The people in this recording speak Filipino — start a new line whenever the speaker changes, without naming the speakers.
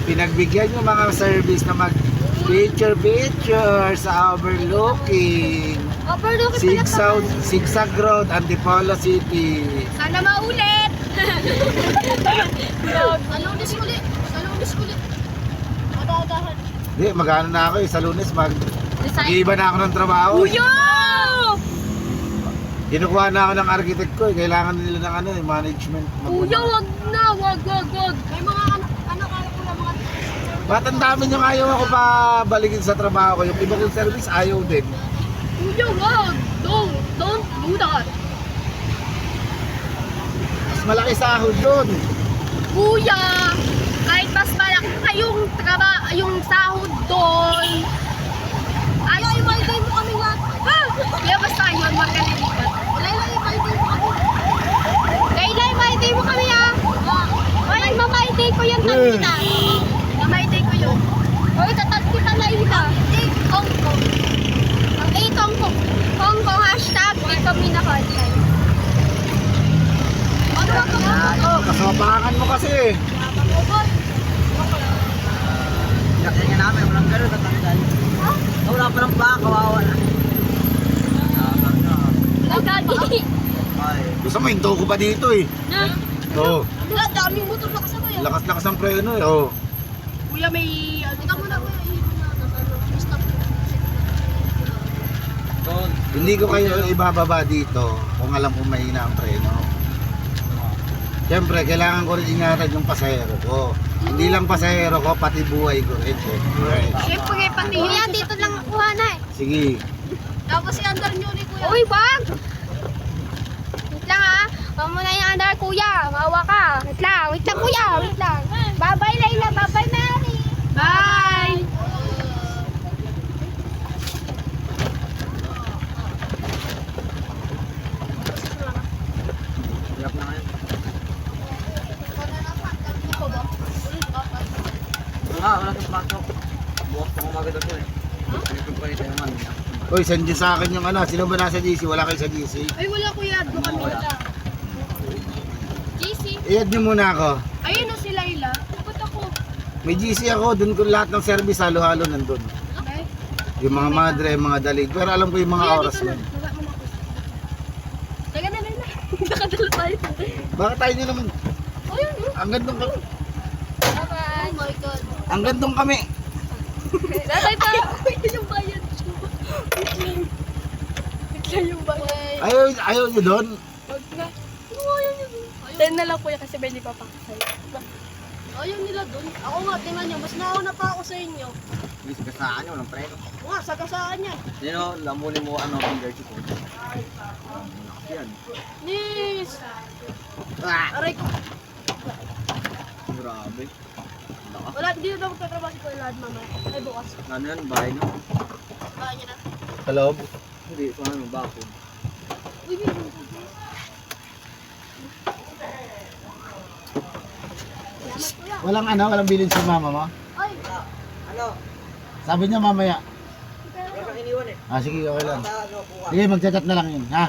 Pinagbigyan yung mga service na mag picture sa overlooking. Sigsag Road, Antipolo City.
Sana maulit! Salunis ulit! Salunis ulit! Madagahan.
Hindi, mag-ano na ako sa Lunes, mag-iiba na ako ng trabaho.
Uyo!
Kinukuha na ako ng architect ko, kailangan nila ng ano, management.
Uyo, wag na! Wag! May mga ano kala ko na mga...
Ba't ang dami niyong ayaw ako pa balikin sa trabaho ko? Yung iba kong service, ayaw din.
Uyo, wag! Don't do that!
Mas malaki sahod doon.
Kuya, kahit mas malaki pa yung sahod doon. Ay, i-validate mo kami lahat. Ha? Kaya basta yun, magkalilipat. Wala, i-validate mo kami. Kaya i-validate mo kami ha. Ay, ma-validate ko yung tagkita. Ma-validate ko yun. Oy, tatagkita na ita. Hongkong. Ang 8 Hongkong. Hongkong hashtag, di kami na-contact.
Kasapakan mo kasi.
Kaya namin, walang gano'n tatanggal. Wala pa ng baka, kawawa na.
Nagagi.
Gusto mo, hinto ko pa dito eh. Oo.
Ang daming motor na kasama yan.
Lakas-lakas ang preno eh. Oo.
Kuya, may... Tika mo na, kuya. Stop.
Hindi ko kayo ibababa dito kung alam kong mahina ang preno. Siyempre, kailangan ko rin ingatan yung pasahero ko. Hindi lang pasahero ko, pati buhay ko rin.
Siyempre, pati kuya, dito lang kuha na eh.
Sige.
Tapos i-under nyo ni kuya. Uy, wag! Wait lang ha. Huwag mo na yung under, kuya. Maawa ka. Wait lang kuya. Wait lang. Bye-bye, Layla. Bye-bye, Mary. Bye!
Hirap na ngayon. Wala kang pasok. Bukas pa kumagat ako eh. Hindi ko pa ito naman.
Uy, send nyo sa akin yung ano. Sino ba nasa GC? Wala kayo sa GC?
Ay, wala kuya. Doon kami wala. JC.
I-add nyo muna ako.
Ayun na si Layla. Ba't ako?
May GC ako. Doon ko lahat ng service halo-halo nandun.
Okay.
Yung mga madre, mga dalig. Pero alam ko yung mga
Kuya,
oras
dito
nun.
Baba mo na ako. Teka na, Layla. Nakadala tayo.
Bakit tayo nyo naman?
Ayun,
Ang gandong kami.
bye-bye. Oh my God.
Ang gandong kami.
Tatay pa. Ito yung bayan. Bigla yung bayan.
Ayaw nyo doon?
Wag na. Ayaw niya dun. Ten na lang kuya kasi hindi pa pakasal. Ayaw nila dun. Ako nga, tingnan nyo. Mas nauna pa ako sa inyo.
Hindi sagasaan nyo, walang preno.
Oo nga, sagasaan niya.
Sino, lamunin mo ano, finger chip ko. Yan.
Nis!
Ah!
Aray ko.
Grabe. Laka.
Wala, hindi na daw magtatrabaho si Kuya Lad, mama. Ay, bukas.
Ano yan, bahay nyo?
Bahay niya na.
Sa loob?
Hindi, paano, bakit?
Uy,
Walang bilin si mama mo?
ay!
Ano?
Sabi niya mamaya.
Wala kang iniwan eh.
Ah, sige, okay lang.
Ano, bukas.
Sige, magchat-chat na lang yun, ha?